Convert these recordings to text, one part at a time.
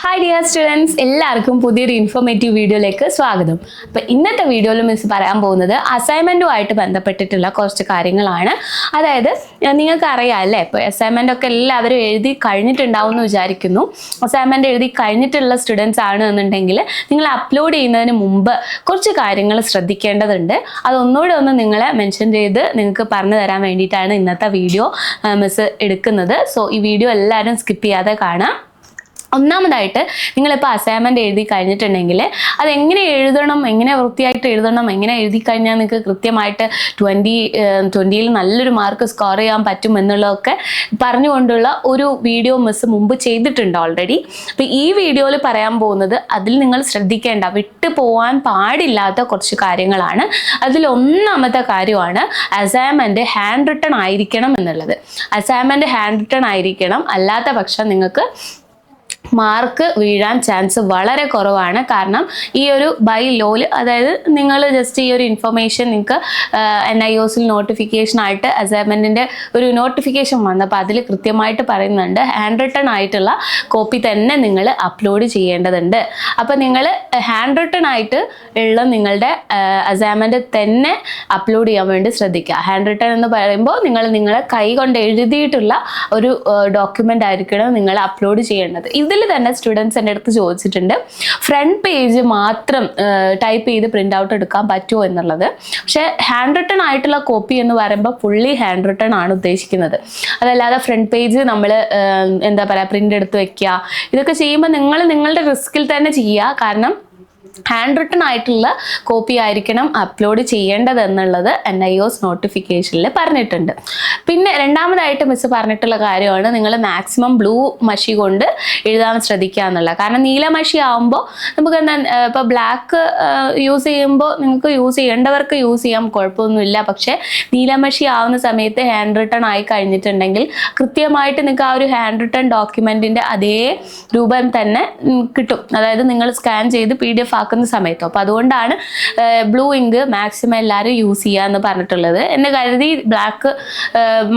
Hi dear students, എല്ലാവർക്കും പുതിയൊരു informative വീഡിയോയിലേക്ക് സ്വാഗതം. അപ്പോൾ ഇന്നത്തെ വീഡിയോയിൽ മിസ് പറയാൻ പോകുന്നത് അസൈൻമെന്റുമായിട്ട് ബന്ധപ്പെട്ടിട്ടുള്ള കുറച്ച് കാര്യങ്ങളാണ്. അതായത് നിങ്ങൾക്ക് അറിയാം അല്ലേ, ഇപ്പോൾ അസൈൻമെന്റ് ഒക്കെ എല്ലാവരും എഴുതി കഴിഞ്ഞിട്ടുണ്ടാവും എന്ന് വിചാരിക്കുന്നു. അസൈൻമെന്റ് എഴുതി കഴിഞ്ഞിട്ടുള്ള സ്റ്റുഡൻസ് ആണ് എന്നുണ്ടെങ്കിൽ നിങ്ങൾ അപ്ലോഡ് ചെയ്യുന്നതിന് മുമ്പ് കുറച്ച് കാര്യങ്ങൾ ശ്രദ്ധിക്കേണ്ടതുണ്ട്. അതൊന്നുകൂടെ ഒന്ന് നിങ്ങളെ മെൻഷൻ ചെയ്ത് നിങ്ങൾക്ക് പറഞ്ഞു തരാൻ വേണ്ടിയിട്ടാണ് ഇന്നത്തെ വീഡിയോ മിസ് എടുക്കുന്നത്. സോ ഈ വീഡിയോ എല്ലാവരും സ്കിപ്പ് ചെയ്യാതെ കാണാം. ഒന്നാമതായിട്ട് നിങ്ങളിപ്പോൾ അസൈൻമെൻറ്റ് എഴുതി കഴിഞ്ഞിട്ടുണ്ടെങ്കിൽ അതെങ്ങനെ എഴുതണം, എങ്ങനെ വൃത്തിയായിട്ട് എഴുതണം, എങ്ങനെ എഴുതി കഴിഞ്ഞാൽ നിങ്ങൾക്ക് കൃത്യമായിട്ട് 20യിൽ നല്ലൊരു മാർക്ക് സ്കോർ ചെയ്യാൻ പറ്റും എന്നുള്ളതൊക്കെ പറഞ്ഞുകൊണ്ടുള്ള ഒരു വീഡിയോ മിസ് മുമ്പ് ചെയ്തിട്ടുണ്ട് ഓൾറെഡി. അപ്പോൾ ഈ വീഡിയോയിൽ പറയാൻ പോകുന്നത് അതിൽ നിങ്ങൾ ശ്രദ്ധിക്കേണ്ട, വിട്ടു പോകാൻ പാടില്ലാത്ത കുറച്ച് കാര്യങ്ങളാണ്. അതിലൊന്നാമത്തെ കാര്യമാണ് അസൈൻമെൻറ്റ് ഹാൻഡ് റിട്ടൺ ആയിരിക്കണം എന്നുള്ളത്. അസൈൻമെൻറ്റ് ഹാൻഡ് റിട്ടൺ ആയിരിക്കണം, അല്ലാത്ത പക്ഷം നിങ്ങൾക്ക് മാർക്ക് വീഴാൻ ചാൻസ് വളരെ കുറവാണ്. കാരണം ഈ ഒരു ബൈ ലോയിൽ, അതായത് നിങ്ങൾ ജസ്റ്റ് ഈ ഒരു ഇൻഫർമേഷൻ നിങ്ങൾക്ക് NIOSൽ നോട്ടിഫിക്കേഷനായിട്ട് അസൈൻമെൻറ്റിൻ്റെ ഒരു നോട്ടിഫിക്കേഷൻ വന്നപ്പോൾ അതിൽ കൃത്യമായിട്ട് പറയുന്നുണ്ട് ഹാൻഡ് റിട്ടൺ ആയിട്ടുള്ള കോപ്പി തന്നെ നിങ്ങൾ അപ്ലോഡ് ചെയ്യേണ്ടതുണ്ട്. അപ്പോൾ നിങ്ങൾ ഹാൻഡ് റിട്ടൺ ആയിട്ട് ഉള്ള നിങ്ങളുടെ അസൈൻമെൻറ്റ് തന്നെ അപ്ലോഡ് ചെയ്യാൻ വേണ്ടി ശ്രദ്ധിക്കുക. ഹാൻഡ് റിട്ടൺ എന്ന് പറയുമ്പോൾ നിങ്ങളെ കൈ കൊണ്ട് എഴുതിയിട്ടുള്ള ഒരു ഡോക്യുമെൻ്റ് ആയിരിക്കണം നിങ്ങൾ അപ്ലോഡ് ചെയ്യേണ്ടത്. ഇതിൽ തന്നെ സ്റ്റുഡൻസ് എൻ്റെ അടുത്ത് ചോദിച്ചിട്ടുണ്ട്, ഫ്രണ്ട് പേജ് മാത്രം ടൈപ്പ് ചെയ്ത് പ്രിൻ്റ് ഔട്ട് എടുക്കാൻ പറ്റുമോ എന്നുള്ളത്. പക്ഷേ ഹാൻഡ് റിട്ടൺ ആയിട്ടുള്ള കോപ്പി എന്ന് പറയുമ്പോൾ ഫുള്ളി ഹാൻഡ് റിട്ടൺ ആണ് ഉദ്ദേശിക്കുന്നത്. അതല്ലാതെ ഫ്രണ്ട് പേജ് നമ്മൾ എന്താ പറയുക പ്രിൻ്റ് എടുത്ത് വെക്കുക, ഇതൊക്കെ ചെയ്യുമ്പോൾ നിങ്ങളുടെ റിസ്കിൽ തന്നെ ചെയ്യുക. കാരണം ഹാൻഡ് റിട്ടൺ ആയിട്ടുള്ള കോപ്പി ആയിരിക്കണം അപ്ലോഡ് ചെയ്യേണ്ടത് എന്നുള്ളത് NIOS നോട്ടിഫിക്കേഷനിൽ പറഞ്ഞിട്ടുണ്ട്. പിന്നെ രണ്ടാമതായിട്ട് മിസ് പറഞ്ഞിട്ടുള്ള കാര്യമാണ് നിങ്ങൾ മാക്സിമം ബ്ലൂ മഷി കൊണ്ട് എഴുതാൻ ശ്രദ്ധിക്കുക എന്നുള്ളത്. കാരണം നീല മഷി ആകുമ്പോൾ നമുക്ക് എന്താ, ഇപ്പോൾ ബ്ലാക്ക് യൂസ് ചെയ്യുമ്പോൾ നിങ്ങൾക്ക് യൂസ് ചെയ്യേണ്ടവർക്ക് യൂസ് ചെയ്യാൻ കുഴപ്പമൊന്നുമില്ല. പക്ഷേ നീല മഷി ആവുന്ന സമയത്ത് ഹാൻഡ് റിട്ടൺ ആയി കഴിഞ്ഞിട്ടുണ്ടെങ്കിൽ കൃത്യമായിട്ട് നിങ്ങൾക്ക് ആ ഒരു ഹാൻഡ് റിട്ടൺ ഡോക്യുമെൻറ്റിൻ്റെ അതേ രൂപം തന്നെ കിട്ടും. അതായത് നിങ്ങൾ സ്കാൻ ചെയ്ത് PDF ആക്കുന്ന സമയത്തോ. അപ്പോൾ അതുകൊണ്ടാണ് ബ്ലൂ ഇങ്ക് മാക്സിമം എല്ലാവരും യൂസ് ചെയ്യുക എന്ന് പറഞ്ഞിട്ടുള്ളത്. എന്ന് കരുതി ബ്ലാക്ക്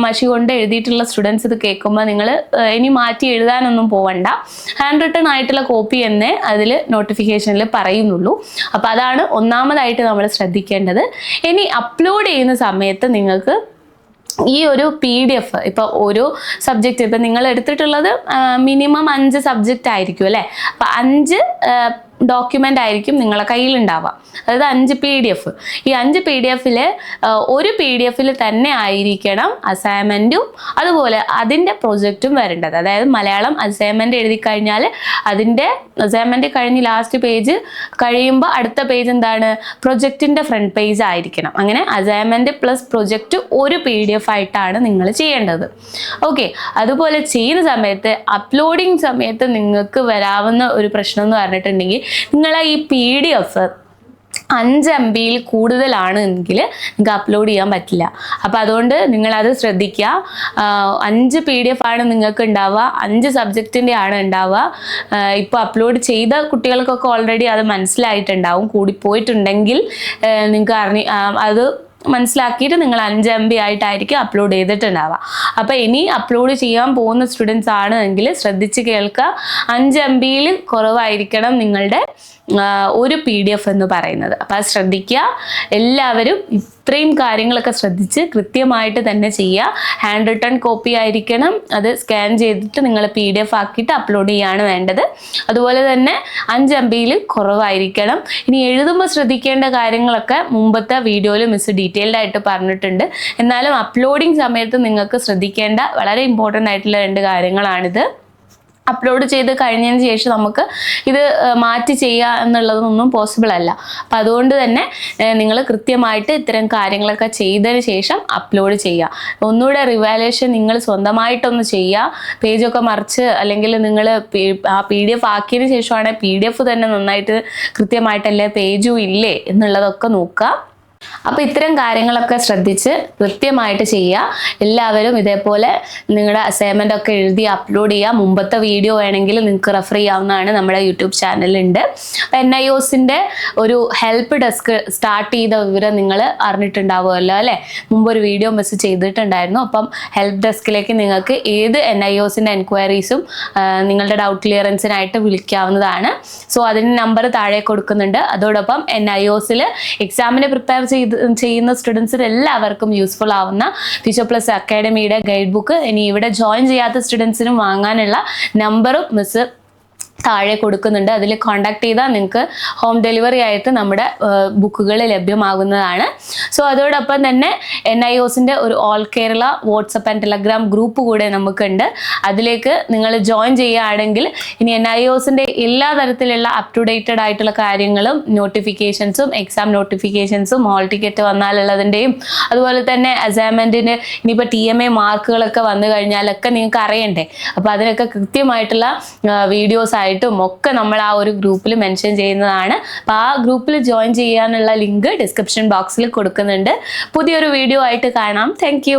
മഷി കൊണ്ട് എഴുതിയിട്ടുള്ള സ്റ്റുഡൻസ് ഇത് കേൾക്കുമ്പോൾ നിങ്ങൾ ഇനി മാറ്റി എഴുതാനൊന്നും പോവണ്ട, ഹാൻഡ് റിട്ടൺ ആയിട്ടുള്ള കോപ്പി എന്നേ അതിൽ നോട്ടിഫിക്കേഷനിൽ പറയുന്നുള്ളൂ. അപ്പോൾ അതാണ് ഒന്നാമതായിട്ട് നമ്മൾ ശ്രദ്ധിക്കേണ്ടത്. ഇനി അപ്ലോഡ് ചെയ്യുന്ന സമയത്ത് നിങ്ങൾക്ക് ഈ ഒരു PDF, ഇപ്പോൾ ഓരോ സബ്ജക്റ്റ്, ഇപ്പം നിങ്ങൾ എടുത്തിട്ടുള്ളത് മിനിമം 5 സബ്ജക്റ്റ് ആയിരിക്കും അല്ലേ. അപ്പം 5 ഡോക്യുമെൻ്റ് ആയിരിക്കും നിങ്ങളെ കയ്യിലുണ്ടാവുക. അതായത് 5 PDF. ഈ 5 PDF-ൽ ഒരു PDF-ൽ തന്നെ ആയിരിക്കണം അസൈൻമെൻറ്റും അതുപോലെ അതിൻ്റെ പ്രൊജക്റ്റും വരേണ്ടത്. അതായത് മലയാളം അസൈൻമെൻറ്റ് എഴുതി കഴിഞ്ഞാൽ അതിൻ്റെ അസൈൻമെൻറ്റ് കഴിഞ്ഞ് ലാസ്റ്റ് പേജ് കഴിയുമ്പോൾ അടുത്ത പേജ് എന്താണ്, പ്രൊജക്റ്റിൻ്റെ ഫ്രണ്ട് പേജ് ആയിരിക്കണം. അങ്ങനെ അസൈൻമെൻറ്റ് പ്ലസ് പ്രൊജക്റ്റ് ഒരു PDF ആയിട്ടാണ് നിങ്ങൾ ചെയ്യേണ്ടത്. ഓക്കെ. അതുപോലെ ചെയ്യുന്ന സമയത്ത് അപ്ലോഡിങ് സമയത്ത് നിങ്ങൾക്ക് വരാവുന്ന ഒരു പ്രശ്നം എന്ന് പറഞ്ഞിട്ടുണ്ടെങ്കിൽ നിങ്ങളെ ഈ PDF 5 MB-യിൽ കൂടുതലാണ് എങ്കിൽ നിങ്ങൾക്ക് അപ്ലോഡ് ചെയ്യാൻ പറ്റില്ല. അപ്പോൾ അതുകൊണ്ട് നിങ്ങളത് ശ്രദ്ധിക്കുക. 5 PDF ആണ് നിങ്ങൾക്ക് ഉണ്ടാവുക, 5 സബ്ജക്റ്റിൻ്റെ ആണ് ഉണ്ടാവുക. ഇപ്പോൾ അപ്ലോഡ് ചെയ്ത കുട്ടികൾക്കൊക്കെ ഓൾറെഡി അത് മനസ്സിലായിട്ടുണ്ടാവും. കൂടിപ്പോയിട്ടുണ്ടെങ്കിൽ നിങ്ങൾക്ക് അത് മനസ്സിലാക്കിയിട്ട് നിങ്ങൾ 5 MB ആയിട്ടായിരിക്കും അപ്ലോഡ് ചെയ്തിട്ടുണ്ടാവുക. അപ്പോൾ ഇനി അപ്ലോഡ് ചെയ്യാൻ പോകുന്ന സ്റ്റുഡൻസ് ആണ് എങ്കിൽ ശ്രദ്ധിച്ച് കേൾക്കുക. 5 MB-യിൽ കുറവായിരിക്കണം നിങ്ങളുടെ ഒരു PDF എന്ന് പറയുന്നത്. അപ്പോൾ അത് ശ്രദ്ധിക്കുക. എല്ലാവരും ഇത്രയും കാര്യങ്ങളൊക്കെ ശ്രദ്ധിച്ച് കൃത്യമായിട്ട് തന്നെ ചെയ്യുക. ഹാൻഡ് റിട്ടൺ കോപ്പി ആയിരിക്കണം, അത് സ്കാൻ ചെയ്തിട്ട് നിങ്ങൾ PDF ആക്കിയിട്ട് അപ്ലോഡ് ചെയ്യാണ് വേണ്ടത്. അതുപോലെ തന്നെ 5 MB-യിൽ കുറവായിരിക്കണം. ഇനി എഴുതുമ്പോൾ ശ്രദ്ധിക്കേണ്ട കാര്യങ്ങളൊക്കെ മുമ്പത്തെ വീഡിയോയിൽ മിസ് ഡീറ്റെയിൽഡ് ആയിട്ട് പറഞ്ഞിട്ടുണ്ട്. എന്നാലും അപ്ലോഡിങ് സമയത്ത് നിങ്ങൾക്ക് ശ്രദ്ധിക്കേണ്ട വളരെ ഇമ്പോർട്ടൻ്റ് ആയിട്ടുള്ള 2 കാര്യങ്ങളാണിത്. അപ്ലോഡ് ചെയ്ത് കഴിഞ്ഞതിന് ശേഷം നമുക്ക് ഇത് മാറ്റി ചെയ്യുക എന്നുള്ളതൊന്നും പോസിബിൾ അല്ല. അപ്പം അതുകൊണ്ട് തന്നെ നിങ്ങൾ കൃത്യമായിട്ട് ഇത്തരം കാര്യങ്ങളൊക്കെ ചെയ്തതിന് ശേഷം അപ്ലോഡ് ചെയ്യുക. ഒന്നുകൂടെ റിവാലുവേഷൻ നിങ്ങൾ സ്വന്തമായിട്ടൊന്ന് ചെയ്യുക. പേജൊക്കെ മറിച്ച് അല്ലെങ്കിൽ നിങ്ങൾ ആ PDF ആക്കിയതിന് ശേഷമാണെങ്കിൽ PDF തന്നെ നന്നായിട്ട് കൃത്യമായിട്ടല്ലേ പേജും ഇല്ലേ എന്നുള്ളതൊക്കെ നോക്കുക. അപ്പോൾ ഇത്തരം കാര്യങ്ങളൊക്കെ ശ്രദ്ധിച്ച് കൃത്യമായിട്ട് ചെയ്യുക. എല്ലാവരും ഇതേപോലെ നിങ്ങളുടെ അസൈൻമെൻ്റ് ഒക്കെ എഴുതി അപ്ലോഡ് ചെയ്യുക. മുമ്പത്തെ വീഡിയോ വേണമെങ്കിൽ നിങ്ങൾക്ക് റെഫർ ചെയ്യാവുന്നതാണ്, നമ്മുടെ യൂട്യൂബ് ചാനലുണ്ട്. അപ്പോൾ NIOSന്റെ ഒരു ഹെൽപ്പ് ഡെസ്ക് സ്റ്റാർട്ട് ചെയ്ത വിവരം നിങ്ങൾ അറിഞ്ഞിട്ടുണ്ടാവുമല്ലോ അല്ലേ? മുമ്പൊരു വീഡിയോ മിസ് ചെയ്തിട്ടുണ്ടായിരുന്നു. അപ്പം ഹെൽപ്പ് ഡെസ്കിലേക്ക് നിങ്ങൾക്ക് ഏത് NIOSന്റെ എൻക്വയറീസും നിങ്ങളുടെ ഡൗട്ട് ക്ലിയറൻസിനായിട്ട് വിളിക്കാവുന്നതാണ്. സോ അതിന് നമ്പർ താഴെ കൊടുക്കുന്നുണ്ട്. അതോടൊപ്പം NIOSൽ എക്സാമിന് പ്രിപ്പയർ ചെയ്യുന്ന സ്റ്റുഡൻസിന് എല്ലാവർക്കും യൂസ്ഫുൾ ആവുന്ന ഫ്യൂച്ചർ പ്ലസ് അക്കാഡമിയുടെ ഗൈഡ് ബുക്ക് ഇനി ഇവിടെ ജോയിൻ ചെയ്യാത്ത സ്റ്റുഡൻസിനും വാങ്ങാനുള്ള നമ്പറും മിസ് താഴെ കൊടുക്കുന്നുണ്ട്. അതിൽ കോൺടാക്ട് ചെയ്താൽ നിങ്ങൾക്ക് ഹോം ഡെലിവറി ആയിട്ട് നമ്മുടെ ബുക്കുകൾ ലഭ്യമാകുന്നതാണ്. സോ അതോടൊപ്പം തന്നെ NIOSന്റെ ഒരു all Kerala WhatsApp and Telegram group കൂടെ നമുക്കുണ്ട്. അതിലേക്ക് നിങ്ങൾ ജോയിൻ ചെയ്യുകയാണെങ്കിൽ ഇനി NIOSന്റെ എല്ലാ തരത്തിലുള്ള അപ് ടു ഡേറ്റഡ് ആയിട്ടുള്ള കാര്യങ്ങളും നോട്ടിഫിക്കേഷൻസും എക്സാം നോട്ടിഫിക്കേഷൻസും ഹോൾ ടിക്കറ്റ് വന്നാലുള്ളതിൻ്റെയും അതുപോലെ തന്നെ അസൈൻമെൻറ്റിന് ഇനിയിപ്പോൾ TMA മാർക്കുകളൊക്കെ വന്നു കഴിഞ്ഞാലൊക്കെ നിങ്ങൾക്ക് അറിയണ്ടേ. അപ്പോൾ അതിനൊക്കെ കൃത്യമായിട്ടുള്ള വീഡിയോസ് ആയിട്ടും ഒക്കെ നമ്മൾ ആ ഒരു ഗ്രൂപ്പിൽ മെൻഷൻ ചെയ്യുന്നതാണ്. അപ്പോൾ ആ ഗ്രൂപ്പിൽ ജോയിൻ ചെയ്യാനുള്ള ലിങ്ക് ഡിസ്ക്രിപ്ഷൻ ബോക്സിൽ കൊടുക്കുന്നുണ്ട്. പുതിയൊരു വീഡിയോ ആയിട്ട് കാണാം. താങ്ക്